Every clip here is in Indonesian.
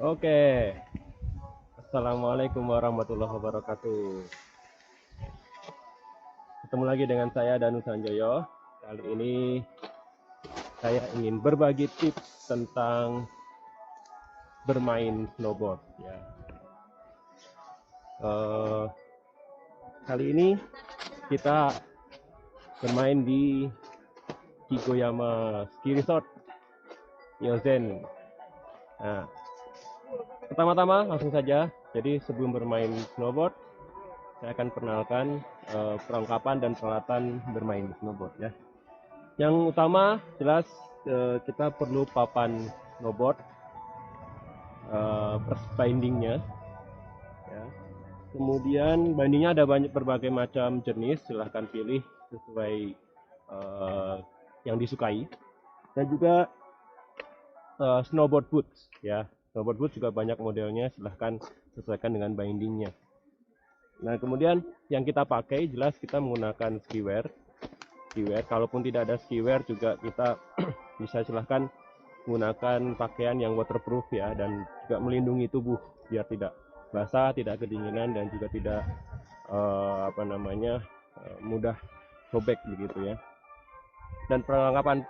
Oke, Assalamualaikum warahmatullahi wabarakatuh. Ketemu lagi dengan saya Danu Sanjoyo. Kali ini saya ingin berbagi tips tentang bermain snowboard. Ya. Eh, Kali ini kita bermain di Kigoyama Ski Resort, Yosen. Nah, pertama-tama langsung saja. Jadi sebelum bermain snowboard, saya akan perkenalkan perlengkapan dan peralatan bermain snowboard ya. Yang utama jelas kita perlu papan snowboard, bindingnya ya. Kemudian bindingnya ada berbagai macam jenis, silahkan pilih sesuai eh, yang disukai. Dan juga snowboard boots ya. Snowboard boots juga banyak modelnya, silahkan sesuaikan dengan bindingnya. Nah, kemudian yang kita pakai jelas kita menggunakan skiwear. Kalaupun tidak ada skiwear juga kita bisa silahkan menggunakan pakaian yang waterproof ya, dan juga melindungi tubuh biar tidak basah, tidak kedinginan, dan juga tidak mudah sobek begitu ya. Dan perlengkapan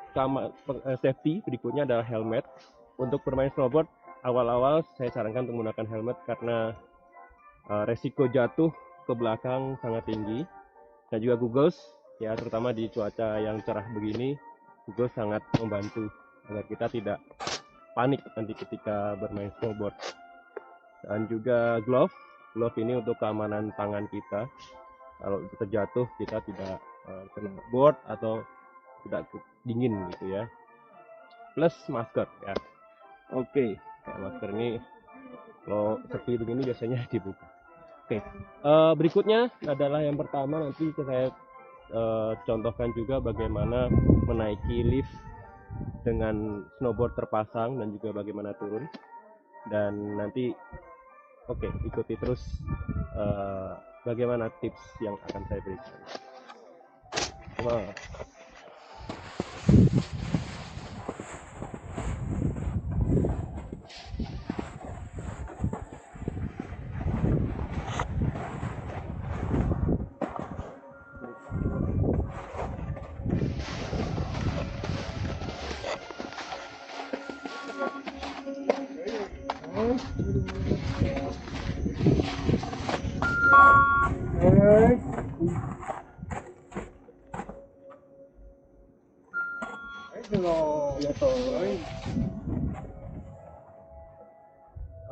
safety berikutnya adalah helmet. Untuk bermain snowboard awal-awal saya sarankan untuk menggunakan helmet karena resiko jatuh ke belakang sangat tinggi, dan juga goggles ya, terutama di cuaca yang cerah begini goggles sangat membantu agar kita tidak panik nanti ketika bermain snowboard. Dan juga glove ini untuk keamanan tangan kita, kalau terjatuh kita tidak kena board atau tidak dingin gitu ya. Plus masker ya. Oke, masker ini kalau sepi begini biasanya dibuka. Oke, berikutnya adalah yang pertama, nanti saya contohkan juga bagaimana menaiki lift dengan snowboard terpasang dan juga bagaimana turun. Dan nanti ikuti terus bagaimana tips yang akan saya berikan. Wow.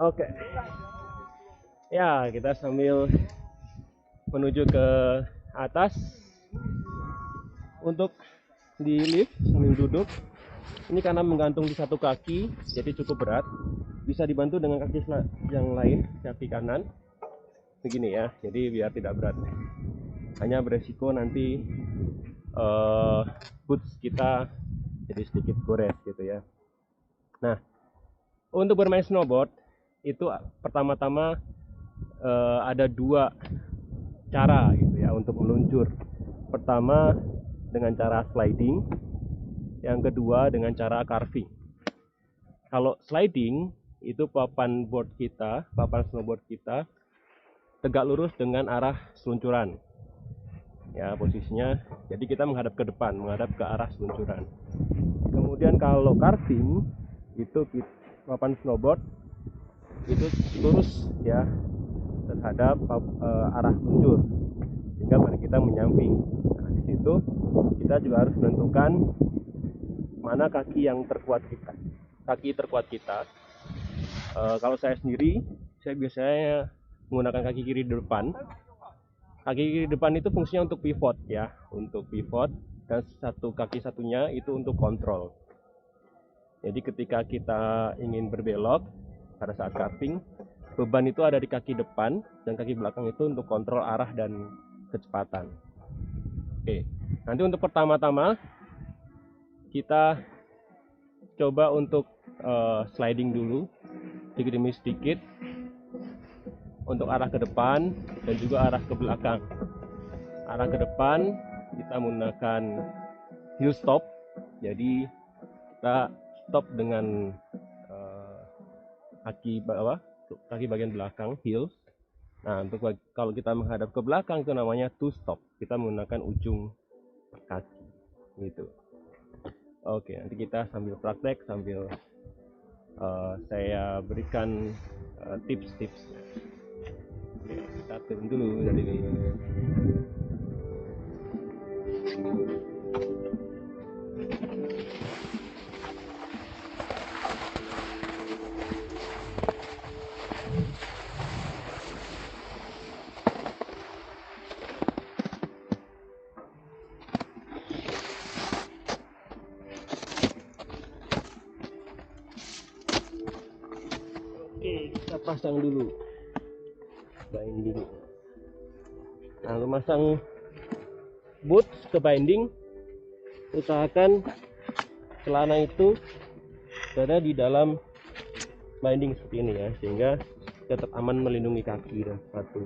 Oke, ya kita sambil menuju ke atas. Untuk di lift sambil duduk ini karena menggantung di satu kaki jadi cukup berat, bisa dibantu dengan kaki yang lain, kaki kanan begini ya, jadi biar tidak berat. Hanya beresiko nanti boots kita jadi sedikit gores gitu ya. Nah, untuk bermain snowboard itu pertama-tama ada dua cara gitu ya untuk meluncur. Pertama dengan cara sliding, yang kedua dengan cara carving. Kalau sliding itu papan snowboard kita tegak lurus dengan arah seluncuran. Ya, posisinya jadi kita menghadap ke depan, menghadap ke arah seluncuran. Kemudian kalau carving itu papan snowboard itu lurus ya terhadap arah luncur, sehingga badan kita menyamping. Nah, di situ kita juga harus menentukan mana kaki terkuat kita. Kalau saya sendiri, saya biasanya menggunakan kaki kiri di depan. Kaki kiri depan itu fungsinya untuk pivot ya, dan kaki satunya itu untuk kontrol. Jadi ketika kita ingin berbelok pada saat carving, beban itu ada di kaki depan, dan kaki belakang itu untuk kontrol arah dan kecepatan. Oke, nanti untuk pertama-tama kita coba untuk sliding dulu sedikit demi sedikit untuk arah ke depan dan juga arah ke belakang. Arah ke depan kita menggunakan heel stop, jadi kita stop dengan kaki bawah, kaki bagian belakang, heels. Nah, untuk kalau kita menghadap ke belakang itu namanya two stop. Kita menggunakan ujung kaki, gitu. Oke, nanti kita sambil praktek, sambil saya berikan tips-tips. Oke, kita turun dulu dari Oke, kita pasang dulu binding. Nah, untuk masang boots ke binding, usahakan celana itu berada di dalam binding seperti ini ya, sehingga tetap aman melindungi kaki dan sepatu.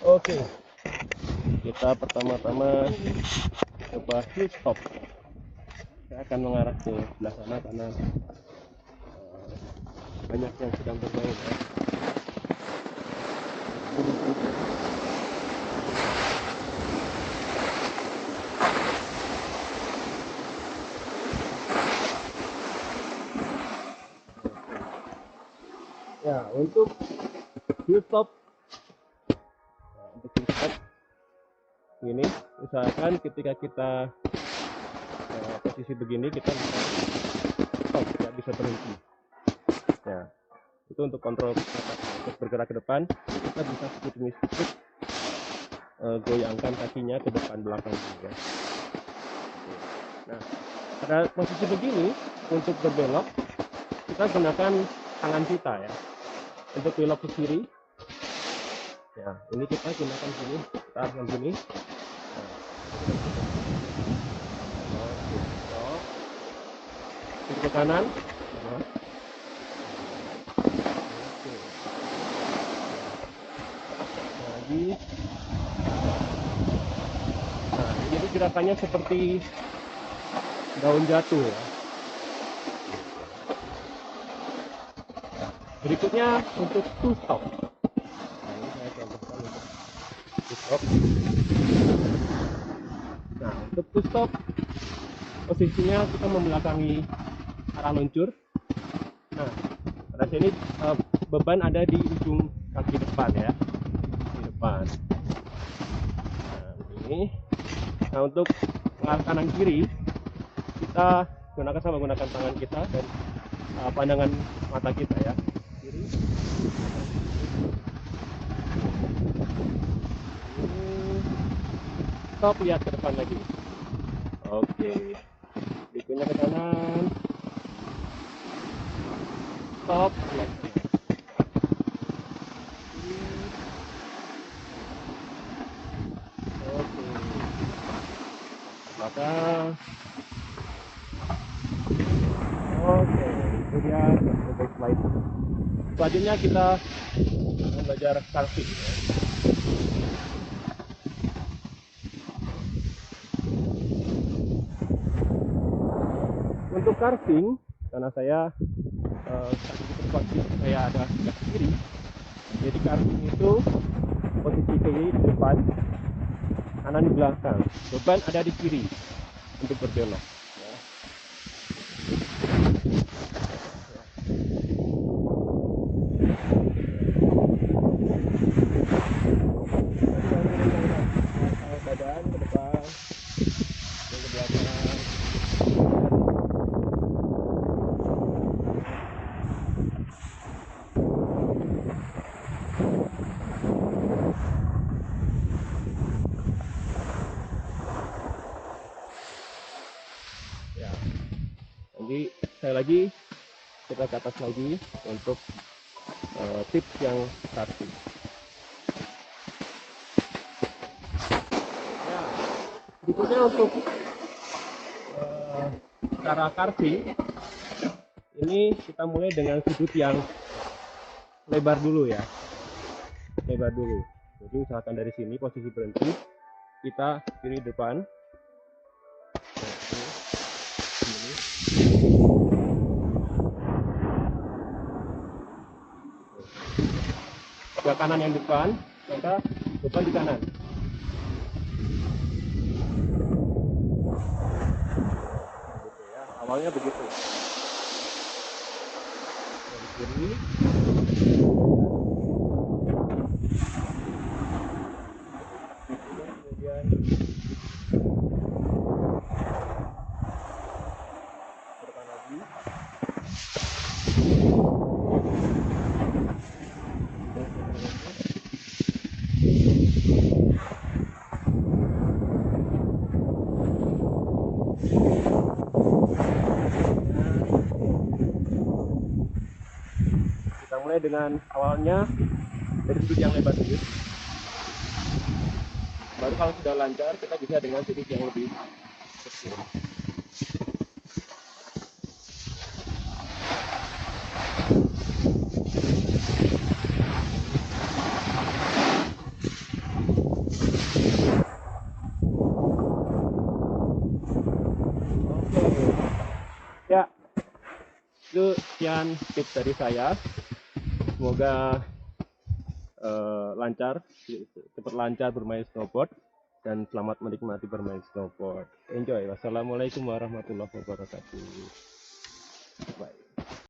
Oke, kita pertama-tama coba heel stop. Saya akan mengarah ke sebelah sana karena banyak yang sedang bermain ya. Ya, untuk heel stop, ini usahakan ketika kita posisi begini kita bisa stop, tidak bisa berhenti. Ya, itu untuk kontrol untuk bergerak ke depan, kita bisa sedikit goyangkan kakinya ke depan belakang juga. Nah, pada posisi begini untuk berbelok kita gunakan tangan kita ya. Untuk belok ke kiri, ya ini kita gunakan sini, kita arahkan sini. Ke kanan, lagi. Nah, jadi gerakannya seperti daun jatuh ya. Berikutnya untuk two stop. Nah, ini saya contohkan untuk two stop. Nah, untuk two stop posisinya kita membelakangi arah luncur. Nah, pada sini beban ada di ujung kaki depan ya, di depan. Nah, ini. Nah, untuk mengarah kanan kiri kita menggunakan tangan kita dan pandangan mata kita ya. Kiri. Stop, lihat ke depan lagi. Oke. Berikutnya ke kanan. Stop, lihat. Oke. Belakang. Oke, itu dia untuk slide. Selanjutnya kita belajar carving. Untuk carving, karena saya posisi saya ada sebelah kiri, jadi carving itu posisi kiri di depan, kanan di belakang, beban ada di kiri untuk berbelok. Badan ke depan, ke belakang. Ya, nanti saya lagi kita ke atas lagi untuk tips yang tadi. Ya, berikutnya untuk cara karving ini kita mulai dengan sudut yang lebar dulu ya, lebar dulu. Jadi misalkan dari sini posisi berhenti, kita kiri depan, ini. Ke kanan yang depan, maka depan di kanan. Gitu ya, awalnya begitu. Dari kiri, kemudian ke depan lagi. Kita mulai dengan awalnya dari sudut yang lebar dulu. Baru kalau sudah lancar, kita bisa dengan sudut yang lebih kecil. Oke. Ya, itu sekian tips dari saya. Semoga lancar, cepat lancar bermain snowboard, dan selamat menikmati bermain snowboard. Enjoy. Wassalamualaikum warahmatullahi wabarakatuh.